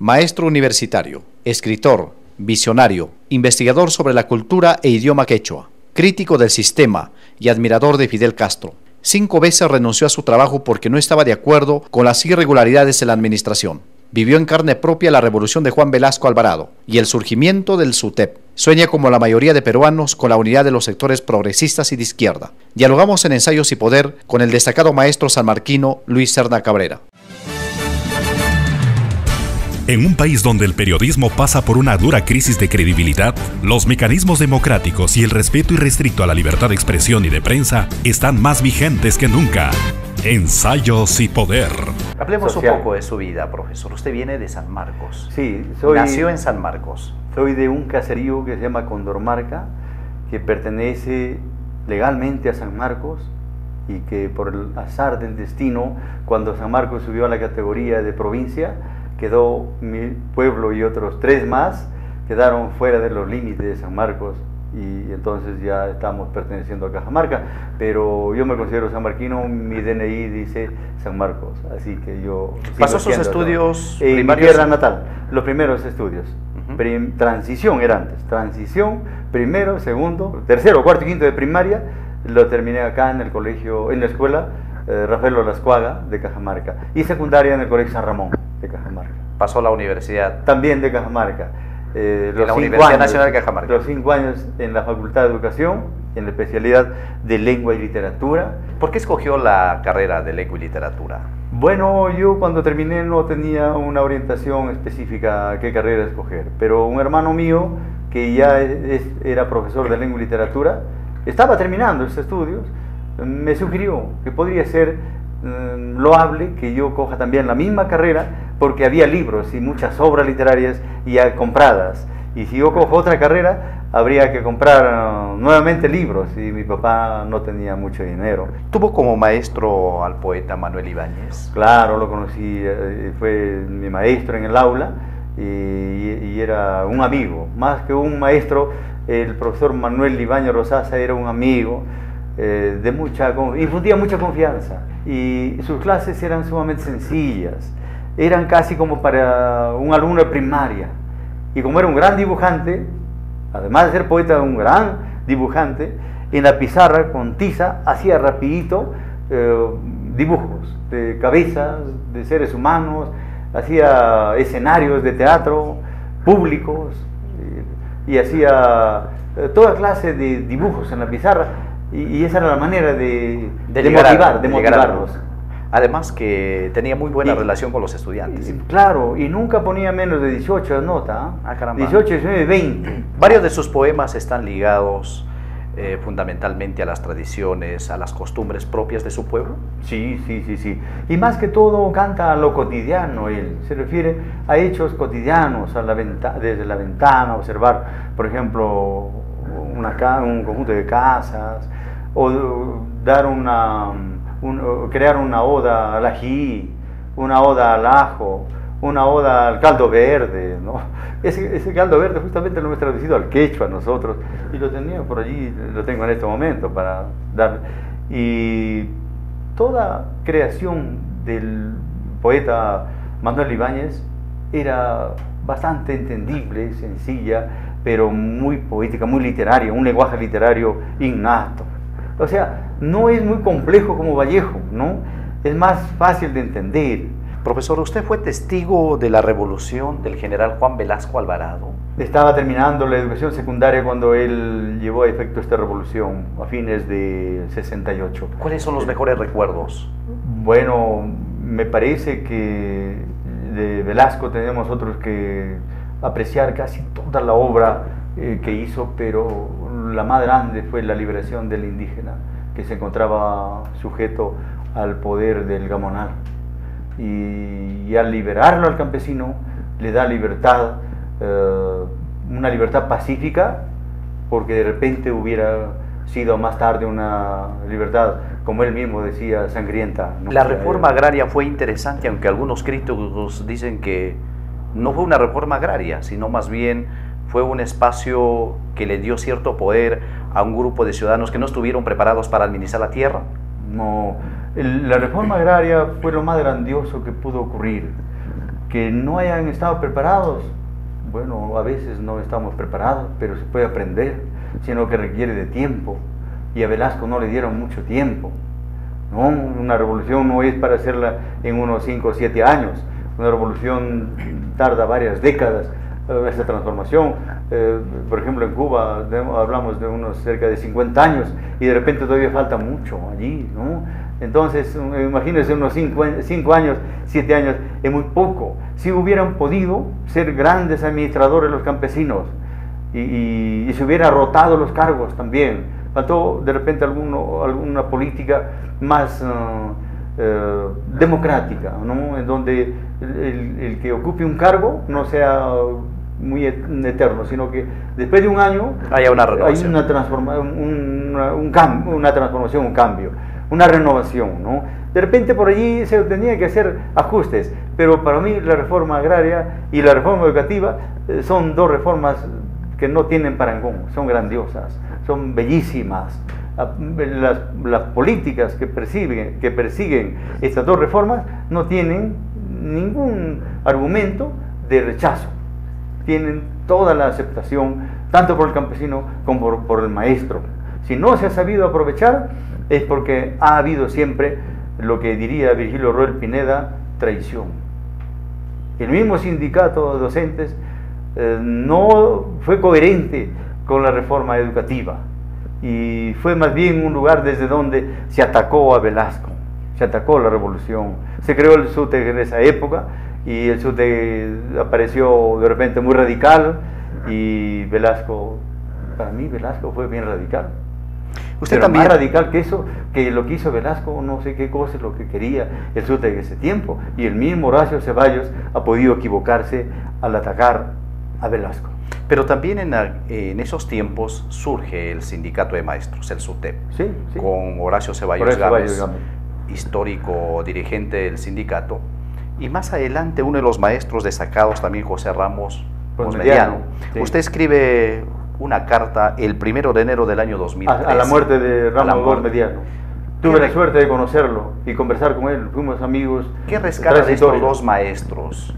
Maestro universitario, escritor, visionario, investigador sobre la cultura e idioma quechua, crítico del sistema y admirador de Fidel Castro. 5 veces renunció a su trabajo porque no estaba de acuerdo con las irregularidades en la administración. Vivió en carne propia la revolución de Juan Velasco Alvarado y el surgimiento del SUTEP. Sueña como la mayoría de peruanos con la unidad de los sectores progresistas y de izquierda. Dialogamos en Ensayos y Poder con el destacado maestro sanmarquino Luis Serna Cabrera. En un país donde el periodismo pasa por una dura crisis de credibilidad, los mecanismos democráticos y el respeto irrestricto a la libertad de expresión y de prensa están más vigentes que nunca. Ensayos y Poder. Hablemos un poco de su vida, profesor. Usted viene de San Marcos. Sí, nació en San Marcos. Soy de un caserío que se llama Condormarca, que pertenece legalmente a San Marcos y que por el azar del destino, cuando San Marcos subió a la categoría de provincia, quedó mi pueblo y otros 3 más, quedaron fuera de los límites de San Marcos y entonces ya estamos perteneciendo a Cajamarca, pero yo me considero sanmarquino, mi DNI dice San Marcos, así que yo... ¿Pasó sus estudios en mi tierra natal? Los primeros estudios. Transición era antes, transición, primero, segundo, tercero, cuarto y quinto de primaria, lo terminé acá en el colegio, en la escuela Rafael Olascuaga de Cajamarca, y secundaria en el colegio San Ramón de Cajamarca. Pasó a la universidad. También de Cajamarca. En la Universidad Nacional de Cajamarca. Los 5 años en la Facultad de Educación, en la especialidad de Lengua y Literatura. ¿Por qué escogió la carrera de Lengua y Literatura? Bueno, yo cuando terminé no tenía una orientación específica a qué carrera escoger, pero un hermano mío que ya era profesor de Lengua y Literatura, estaba terminando sus estudios, me sugirió que podría ser loable que yo coja también la misma carrera, porque había libros y muchas obras literarias ya compradas, y si yo cojo otra carrera habría que comprar nuevamente libros y mi papá no tenía mucho dinero. ¿Tuvo como maestro al poeta Manuel Ibáñez? Claro, lo conocí, fue mi maestro en el aula y era un amigo, más que un maestro. El profesor Manuel Ibáñez Rosaza era un amigo, infundía mucha confianza y sus clases eran sumamente sencillas, eran casi como para un alumno de primaria, y como era un gran dibujante, además de ser poeta, un gran dibujante, en la pizarra con tiza hacía rapidito dibujos de cabezas, de seres humanos, hacía escenarios de teatro públicos y hacía toda clase de dibujos en la pizarra. Y esa era la manera de motivarlos. Además que tenía muy buena relación con los estudiantes. Claro, y nunca ponía menos de 18 nota. Caramba. 18, 19, 20. Varios de sus poemas están ligados fundamentalmente a las tradiciones, a las costumbres propias de su pueblo. Sí. Y más que todo canta a lo cotidiano él. Se refiere a hechos cotidianos, desde la ventana, observar, por ejemplo, un conjunto de casas, o dar crear una oda al ají, una oda al ajo, una oda al caldo verde, ¿no? Ese caldo verde justamente lo hemos traducido al quechua nosotros, y lo tenía por allí, lo tengo en este momento para dar. Y toda creación del poeta Manuel Ibáñez era bastante entendible, sencilla, pero muy poética, muy literaria, un lenguaje literario innato. O sea, no es muy complejo como Vallejo, ¿no? Es más fácil de entender. Profesor, ¿usted fue testigo de la revolución del general Juan Velasco Alvarado? Estaba terminando la educación secundaria cuando él llevó a efecto esta revolución, a fines de 68. ¿Cuáles son los mejores recuerdos? Bueno, me parece que de Velasco tenemos nosotros que apreciar casi toda la obra que hizo, pero la más grande fue la liberación del indígena, que se encontraba sujeto al poder del gamonal. Y al liberarlo al campesino, le da libertad, una libertad pacífica, porque de repente hubiera sido más tarde una libertad, como él mismo decía, sangrienta. ¿No? La reforma agraria fue interesante, aunque algunos críticos dicen que no fue una reforma agraria, sino más bien fue un espacio que le dio cierto poder a un grupo de ciudadanos que no estuvieron preparados para administrar la tierra. No, la reforma agraria fue lo más grandioso que pudo ocurrir, que no hayan estado preparados. Bueno, a veces no estamos preparados, pero se puede aprender, sino que requiere de tiempo. Y a Velasco no le dieron mucho tiempo, ¿no? Una revolución no es para hacerla en unos 5 o 7 años. Una revolución tarda varias décadas, esta transformación. Por ejemplo, en Cuba hablamos de unos cerca de 50 años y de repente todavía falta mucho allí, ¿no? Entonces, imagínense unos 5 años, 7 años, es muy poco. Si hubieran podido ser grandes administradores los campesinos y se hubiera rotado los cargos también, faltó de repente alguna política más democrática, ¿no? En donde el que ocupe un cargo no sea muy eterno, sino que después de un año haya una renovación, hay una transformación, un cambio, una renovación, ¿no? De repente por allí se tenía que hacer ajustes, pero para mí la reforma agraria y la reforma educativa son dos reformas que no tienen parangón, son grandiosas, son bellísimas. Las políticas que persiguen estas dos reformas no tienen ningún argumento de rechazo, tienen toda la aceptación, tanto por el campesino como por el maestro. Si no se ha sabido aprovechar, es porque ha habido siempre, lo que diría Virgilio Roel Pineda, traición. El mismo sindicato de docentes no fue coherente con la reforma educativa y fue más bien un lugar desde donde se atacó a Velasco, se atacó la revolución. Se creó el SUTEC en esa época y el SUTEC apareció de repente muy radical y Velasco, para mí Velasco fue bien radical. Usted pero también más radical que eso, que lo que hizo Velasco, no sé qué cosa es lo que quería el SUTEC en ese tiempo, y el mismo Horacio Ceballos ha podido equivocarse al atacar a Velasco. Pero también en esos tiempos surge el sindicato de maestros, el SUTEP, sí, sí, con Horacio Ceballos Gámez, histórico dirigente del sindicato, y más adelante uno de los maestros destacados también, José Ramos Mediano. Sí. Usted escribe una carta el 1 de enero del año 2013. A la muerte de Ramos Mediano. Tuve la suerte de conocerlo y conversar con él, fuimos amigos. ¿Qué rescata de estos dos maestros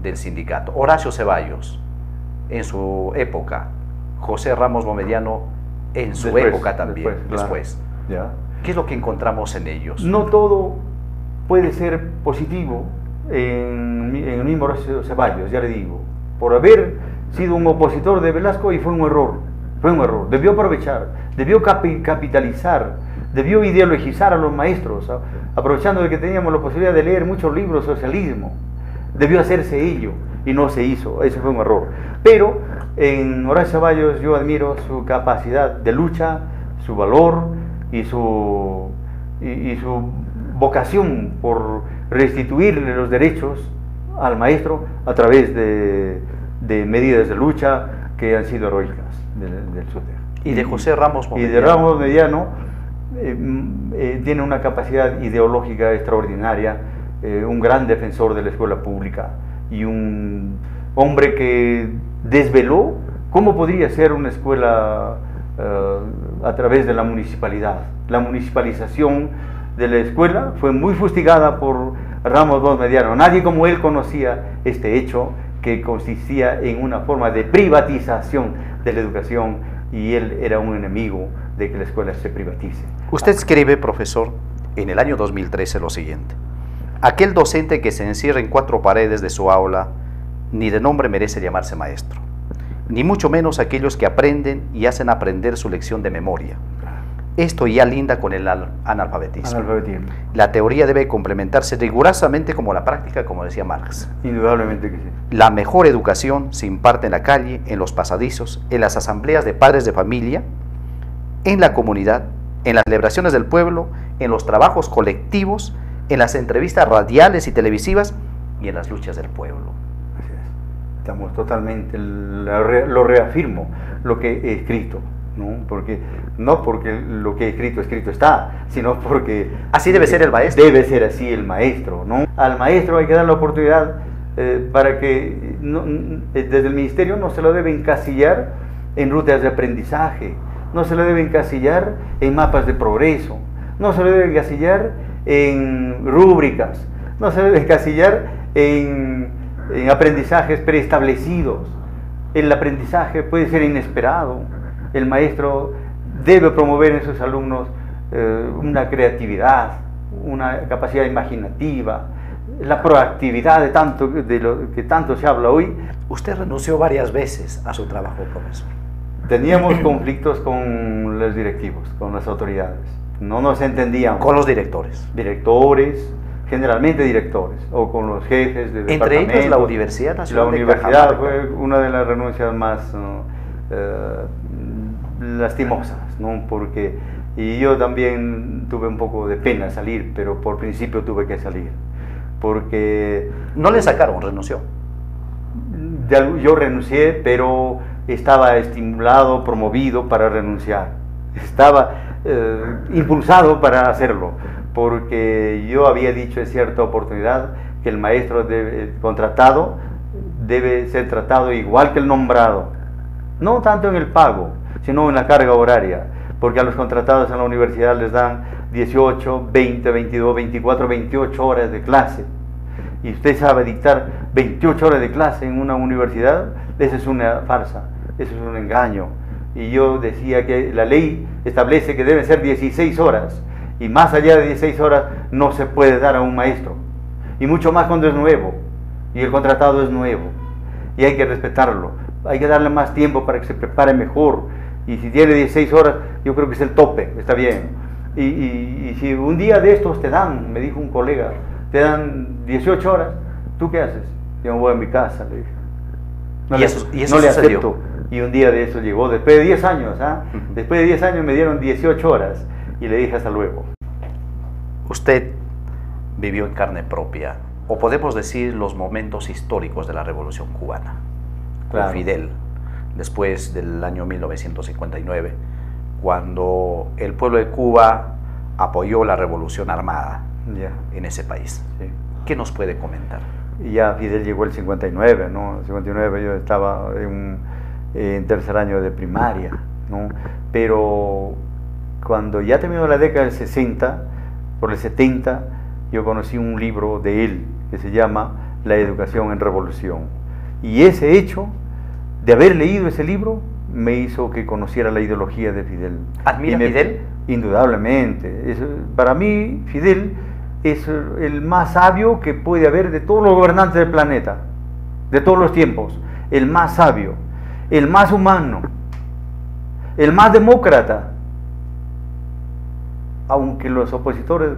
del sindicato? Horacio Ceballos en su época, José Ramos Mediano en su época también, después. Claro. Ya. ¿Qué es lo que encontramos en ellos? No todo puede ser positivo en el mismo Horacio Ceballos, ya le digo, por haber sido un opositor de Velasco, y fue un error, debió aprovechar, debió capitalizar, debió ideologizar a los maestros, aprovechando de que teníamos la posibilidad de leer muchos libros de socialismo, debió hacerse ello, y no se hizo, eso fue un error. Pero en Horacio Ceballos yo admiro su capacidad de lucha, su valor y su vocación por restituirle los derechos al maestro a través de medidas de lucha que han sido heroicas del SUTEP. Y de José Ramos Mediano. Y de Ramos Mediano tiene una capacidad ideológica extraordinaria, un gran defensor de la escuela pública y un hombre que desveló cómo podría ser una escuela a través de la municipalidad. La municipalización de la escuela fue muy fustigada por Ramos Mediano. Nadie como él conocía este hecho, que consistía en una forma de privatización de la educación, y él era un enemigo de que la escuela se privatice. Usted escribe, profesor, en el año 2013 lo siguiente: aquel docente que se encierra en 4 paredes de su aula ni de nombre merece llamarse maestro, ni mucho menos aquellos que aprenden y hacen aprender su lección de memoria. Esto ya linda con el analfabetismo. La teoría debe complementarse rigurosamente como la práctica, como decía Marx. Indudablemente que sí. La mejor educación se imparte en la calle, en los pasadizos, en las asambleas de padres de familia, en la comunidad, en las celebraciones del pueblo, en los trabajos colectivos, en las entrevistas radiales y televisivas y en las luchas del pueblo. Así es. Estamos totalmente, lo reafirmo, lo que he escrito. No porque lo que he escrito está, sino porque así debe ser el maestro. Debe ser así el maestro, ¿no? Al maestro hay que dar la oportunidad para que desde el ministerio no se lo debe encasillar en rutas de aprendizaje, no se lo debe encasillar en mapas de progreso, no se lo debe encasillar en rúbricas, no se debe encasillar en en aprendizajes preestablecidos. El aprendizaje puede ser inesperado. El maestro debe promover en sus alumnos una creatividad, una capacidad imaginativa, la proactividad de lo que tanto se habla hoy. Usted renunció varias veces a su trabajo, profesor. Teníamos conflictos con los directivos, con las autoridades. No nos entendíamos. Con los directores. Directores, generalmente directores, o con los jefes de departamentos. Entre ellos la Universidad Nacional de Cajamarca. La universidad fue una de las renuncias más lastimosas, ¿no? Porque y yo también tuve un poco de pena salir, pero por principio tuve que salir. Porque... ¿No le sacaron? ¿Renunció? Yo renuncié, pero estaba estimulado, promovido para renunciar. Estaba impulsado para hacerlo, porque yo había dicho en cierta oportunidad que el maestro contratado debe ser tratado igual que el nombrado, no tanto en el pago, sino en la carga horaria, porque a los contratados en la universidad les dan 18, 20, 22, 24, 28 horas de clase. Y usted sabe dictar 28 horas de clase en una universidad, eso es una farsa, eso es un engaño. Y yo decía que la ley establece que deben ser 16 horas, y más allá de 16 horas no se puede dar a un maestro, y mucho más cuando es nuevo, y el contratado es nuevo, y hay que respetarlo, hay que darle más tiempo para que se prepare mejor, y si tiene 16 horas, yo creo que es el tope, está bien. Y si un día de estos te dan, me dijo un colega, te dan 18 horas, ¿tú qué haces? Yo me voy a mi casa, le dije. No le acepto. Y un día de eso llegó, después de 10 años, después de 10 años me dieron 18 horas, y le dije hasta luego. Usted vivió en carne propia, o podemos decir los momentos históricos de la Revolución Cubana, con Fidel, después del año 1959, cuando el pueblo de Cuba apoyó la revolución armada en ese país. Sí. ¿Qué nos puede comentar? Y ya Fidel llegó el 59, ¿no? El 59 yo estaba en tercer año de primaria, ¿no? Pero cuando ya terminó la década del 60, por el 70, yo conocí un libro de él que se llama La educación en revolución. Y ese hecho de haber leído ese libro me hizo que conociera la ideología de Fidel. ¿Admira Fidel? Indudablemente. Para mí, Fidel es el más sabio que puede haber de todos los gobernantes del planeta, de todos los tiempos. El más sabio, el más humano, el más demócrata. Aunque los opositores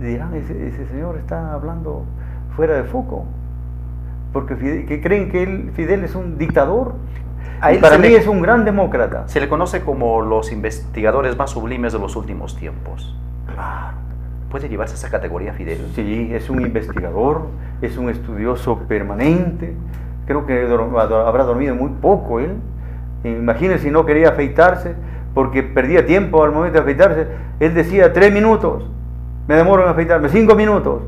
dirán, ese señor está hablando fuera de foco, porque creen que Fidel es un dictador. Y para mí es un gran demócrata. Se le conoce como los investigadores más sublimes de los últimos tiempos. Claro. ¿Puede llevarse esa categoría Fidel? Sí, es un investigador, es un estudioso permanente. Creo que habrá dormido muy poco él. Imagínense si no quería afeitarse, porque perdía tiempo al momento de afeitarse. Él decía 3 minutos, me demoro en afeitarme, 5 minutos.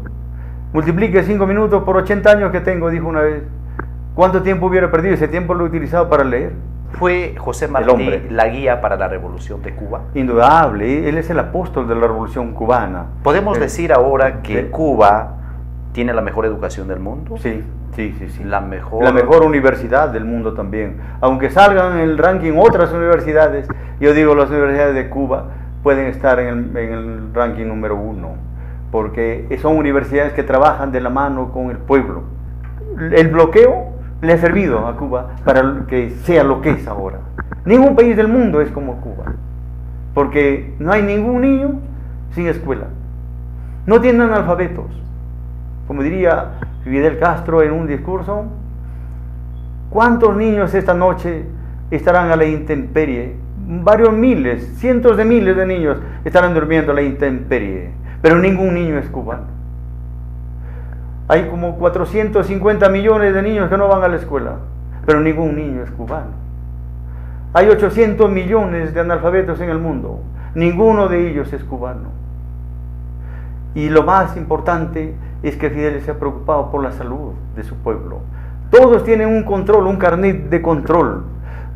Multiplique 5 minutos por 80 años que tengo, dijo una vez. ¿Cuánto tiempo hubiera perdido? Ese tiempo lo he utilizado para leer. ¿Fue José Martí la guía para la Revolución de Cuba? Indudable, él es el apóstol de la Revolución cubana. ¿Podemos decir ahora que Cuba tiene la mejor educación del mundo? Sí. La mejor universidad del mundo también. Aunque salgan en el ranking otras universidades, yo digo las universidades de Cuba pueden estar en el ranking número 1, porque son universidades que trabajan de la mano con el pueblo. El bloqueo le ha servido a Cuba para que sea lo que es ahora. Ningún país del mundo es como Cuba, porque no hay ningún niño sin escuela. No tienen analfabetos. Como diría Fidel Castro en un discurso, ¿cuántos niños esta noche estarán a la intemperie? Varios miles, cientos de miles de niños estarán durmiendo a la intemperie, pero ningún niño es cubano. Hay como 450 millones de niños que no van a la escuela, pero ningún niño es cubano. Hay 800 millones de analfabetos en el mundo, ninguno de ellos es cubano. Y lo más importante es que Fidel se ha preocupado por la salud de su pueblo. Todos tienen un control, un carnet de control.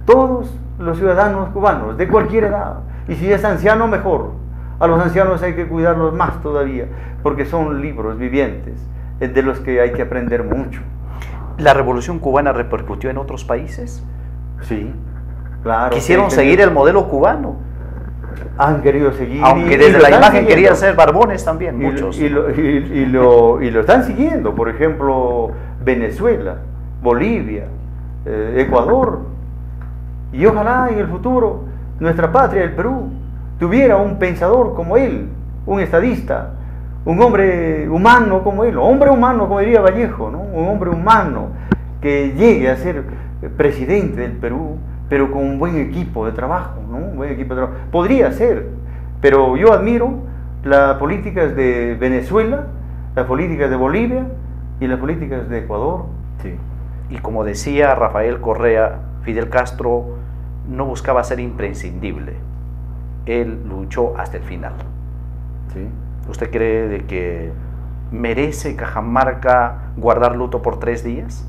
Todos los ciudadanos cubanos, de cualquier edad. Y si es anciano, mejor. A los ancianos hay que cuidarlos más todavía, porque son libros vivientes de los que hay que aprender mucho. ¿La revolución cubana repercutió en otros países? Sí, claro. Quisieron seguir el modelo cubano. Han querido seguir. Aunque desde la imagen querían ser barbones también, muchos. Y lo están siguiendo. Por ejemplo, Venezuela, Bolivia, Ecuador. Y ojalá en el futuro nuestra patria, el Perú, tuviera un pensador como él, un estadista, un hombre humano como él, hombre humano como diría Vallejo, ¿no? Un hombre humano que llegue a ser presidente del Perú, pero con un buen equipo de trabajo, ¿no? Un buen equipo de trabajo. Podría ser, pero yo admiro las políticas de Venezuela, las políticas de Bolivia y las políticas de Ecuador. Sí. Y como decía Rafael Correa, Fidel Castro no buscaba ser imprescindible. Él luchó hasta el final. Sí. ¿Usted cree de que merece Cajamarca guardar luto por 3 días?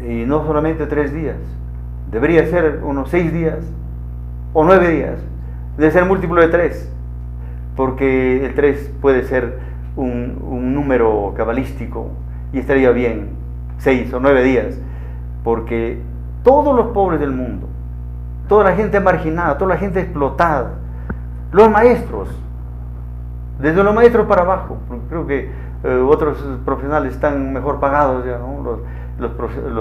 Y no solamente 3 días. Debería ser unos 6 días o 9 días. Debe ser múltiplo de 3. Porque el 3 puede ser un número cabalístico y estaría bien 6 o 9 días. Porque todos los pobres del mundo, toda la gente marginada, toda la gente explotada, los maestros, desde los maestros para abajo, creo que otros profesionales están mejor pagados ya, ¿no? Los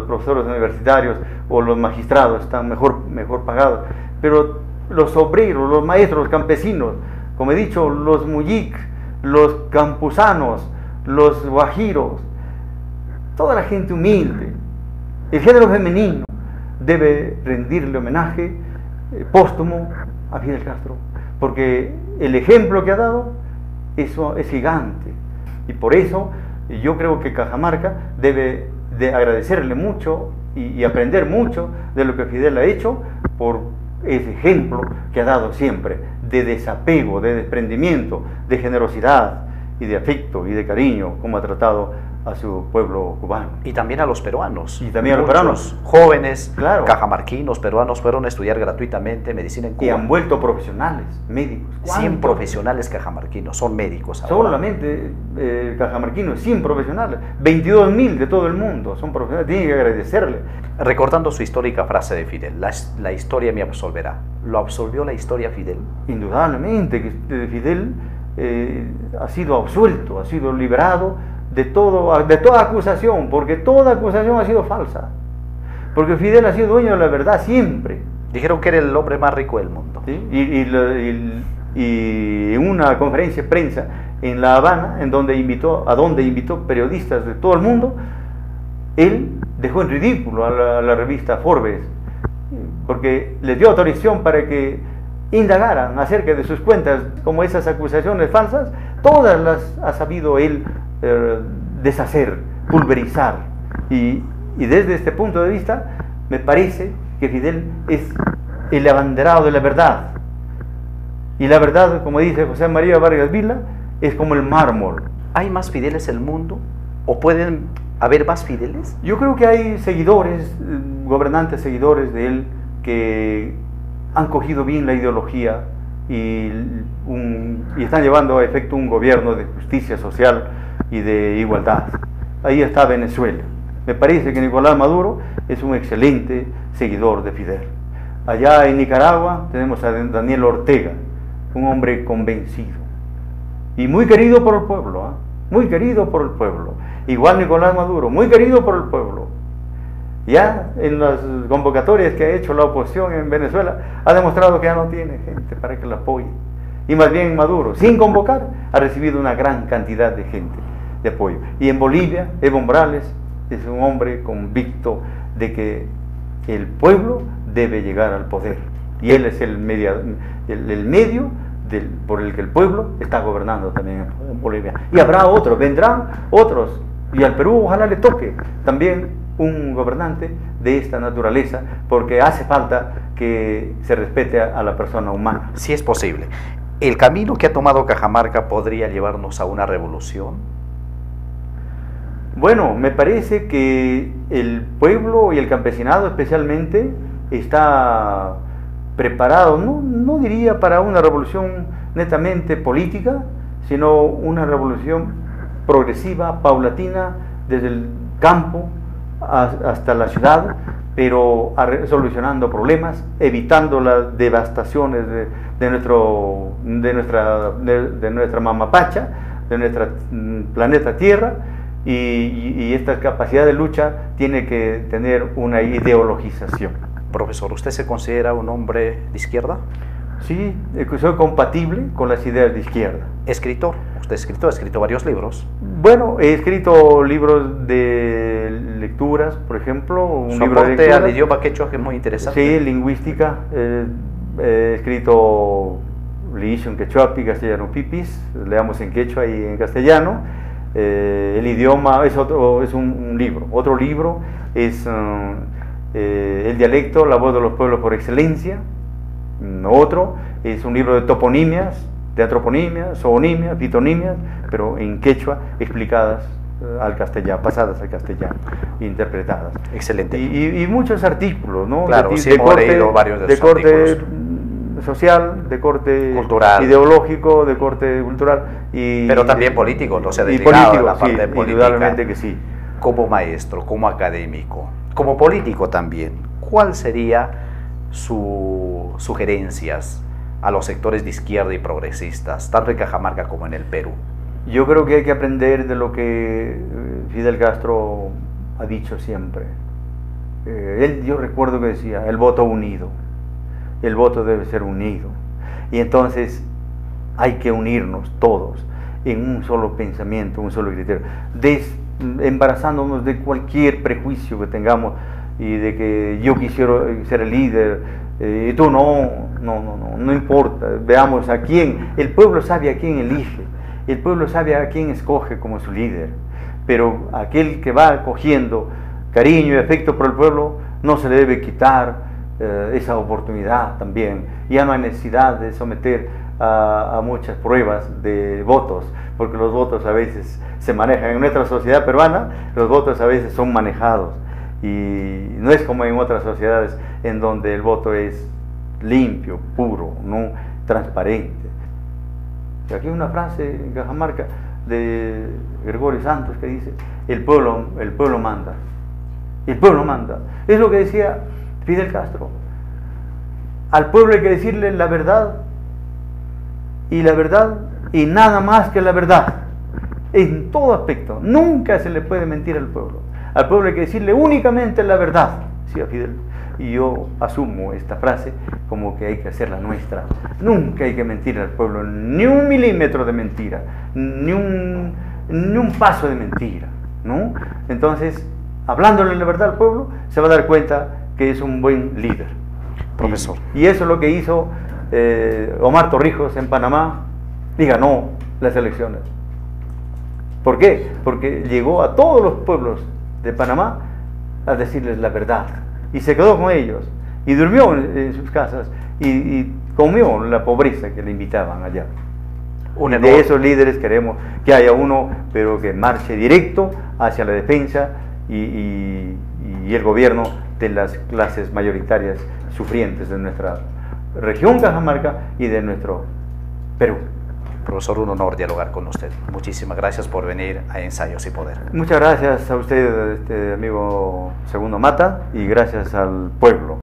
profesores universitarios o los magistrados están mejor pagados, pero los obreros, los maestros, los campesinos, como he dicho, los mujic, los campusanos, los guajiros, toda la gente humilde, el género femenino debe rendirle homenaje póstumo a Fidel Castro, porque el ejemplo que ha dado eso es gigante, y por eso yo creo que Cajamarca debe de agradecerle mucho y aprender mucho de lo que Fidel ha hecho por ese ejemplo que ha dado siempre de desapego, de desprendimiento, de generosidad y de afecto y de cariño, como ha tratado a su pueblo cubano. Y también a los peruanos. Y también a los peruanos. Jóvenes, claro, cajamarquinos, peruanos, fueron a estudiar gratuitamente medicina en Cuba. Y han vuelto profesionales, médicos. 100 profesionales cajamarquinos, son médicos ahora. Solamente cajamarquinos, 100 profesionales. 22.000 de todo el mundo son profesionales, tienen que agradecerle. Recordando su histórica frase de Fidel, la historia me absolverá. ¿Lo absolvió la historia Fidel? Indudablemente que Fidel ha sido absuelto, ha sido liberado de toda acusación, porque toda acusación ha sido falsa, porque Fidel ha sido dueño de la verdad siempre. Dijeron que era el hombre más rico del mundo. ¿Sí? Y en una conferencia de prensa en La Habana, a donde invitó periodistas de todo el mundo, él dejó en ridículo a la revista Forbes, porque les dio autorización para que indagaran acerca de sus cuentas, como esas acusaciones falsas, todas las ha sabido él deshacer, pulverizar, y desde este punto de vista me parece que Fidel es el abanderado de la verdad, y la verdad, como dice José María Vargas Vila, es como el mármol. ¿Hay más Fideles en el mundo? ¿O pueden haber más Fideles? Yo creo que hay seguidores, gobernantes seguidores de él, que han cogido bien la ideología y están llevando a efecto un gobierno de justicia social y de igualdad. Ahí está Venezuela. Me parece que Nicolás Maduro es un excelente seguidor de Fidel. Allá en Nicaragua tenemos a Daniel Ortega, un hombre convencido y muy querido por el pueblo, ¿eh? Muy querido por el pueblo. Igual Nicolás Maduro, muy querido por el pueblo. Ya en las convocatorias que ha hecho la oposición en Venezuela ha demostrado que ya no tiene gente para que lo apoye. Y más bien Maduro, sin convocar, ha recibido una gran cantidad de gente de apoyo. Y en Bolivia, Evo Morales es un hombre convicto de que el pueblo debe llegar al poder. Y él es el medio por el que el pueblo está gobernando también en Bolivia. Y habrá otros, vendrán otros. Y al Perú ojalá le toque también un gobernante de esta naturaleza, porque hace falta que se respete a la persona humana. Sí es posible. ¿El camino que ha tomado Cajamarca podría llevarnos a una revolución? Bueno, me parece que el pueblo y el campesinado especialmente está preparado, no diría para una revolución netamente política, sino una revolución progresiva, paulatina, desde el campo, hasta la ciudad, pero solucionando problemas, evitando las devastaciones de nuestra mamapacha, de nuestro planeta Tierra, y esta capacidad de lucha tiene que tener una ideologización. Profesor, ¿usted se considera un hombre de izquierda? Sí, soy compatible con las ideas de izquierda. Escritor, usted es escritor, ha escrito varios libros. Bueno, he escrito libros de lecturas, por ejemplo, un Su libro de aporte lecturas. al idioma quechua, que es muy interesante. Sí, lingüística. He escrito liishu en quechuapi, castellano pipis, leamos en quechua y en castellano. El idioma es un libro. Otro libro es el dialecto, la voz de los pueblos por excelencia. Otro es un libro de toponimias, de antroponimias, zoonimias, fitonimias, pero en quechua explicadas al castellano, pasadas al castellano, interpretadas. Excelente. Y muchos artículos, ¿no? Claro, de corte, varios de corte social, de corte cultural, ideológico, de corte cultural. Pero también político, o sea, y dedicado político, a la parte sí, política. indudablemente que sí. Como maestro, como académico, como político también, ¿cuál sería sus sugerencias a los sectores de izquierda y progresistas, tanto en Cajamarca como en el Perú? Yo creo que hay que aprender de lo que Fidel Castro ha dicho siempre. Yo recuerdo que decía, el voto unido, el voto debe ser unido. Y entonces hay que unirnos todos en un solo pensamiento, un solo criterio, embarazándonos de cualquier prejuicio que tengamos y de que yo quisiera ser el líder y tú no importa. Veamos a quién, el pueblo sabe a quién elige, el pueblo sabe a quién escoge como su líder, pero aquel que va cogiendo cariño y afecto por el pueblo no se le debe quitar esa oportunidad también. Ya no hay necesidad de someter a muchas pruebas de votos, porque los votos a veces se manejan en nuestra sociedad peruana, los votos a veces son manejados y no es como en otras sociedades en donde el voto es limpio, puro, no transparente. Y aquí hay una frase en Cajamarca de Gregorio Santos que dice: el pueblo manda, el pueblo manda. Es lo que decía Fidel Castro. Al pueblo hay que decirle la verdad y nada más que la verdad, en todo aspecto. Nunca se le puede mentir al pueblo. Al pueblo hay que decirle únicamente la verdad, decía Fidel. Y yo asumo esta frase como que hay que hacerla nuestra. Nunca hay que mentir al pueblo, ni un milímetro de mentira, ni un paso de mentira, ¿no? Entonces, hablándole la verdad al pueblo, se va a dar cuenta que es un buen líder. Profesor. Y eso es lo que hizo Omar Torrijos en Panamá y ganó las elecciones. ¿Por qué? Porque llegó a todos los pueblos de Panamá a decirles la verdad y se quedó con ellos y durmió en sus casas y comió la pobreza que le invitaban allá. De esos líderes queremos que haya uno, pero que marche directo hacia la defensa y el gobierno de las clases mayoritarias sufrientes de nuestra región Cajamarca y de nuestro Perú. Profesor, un honor dialogar con usted. Muchísimas gracias por venir a Ensayos y Poder. Muchas gracias a usted, amigo Segundo Mata, y gracias al pueblo.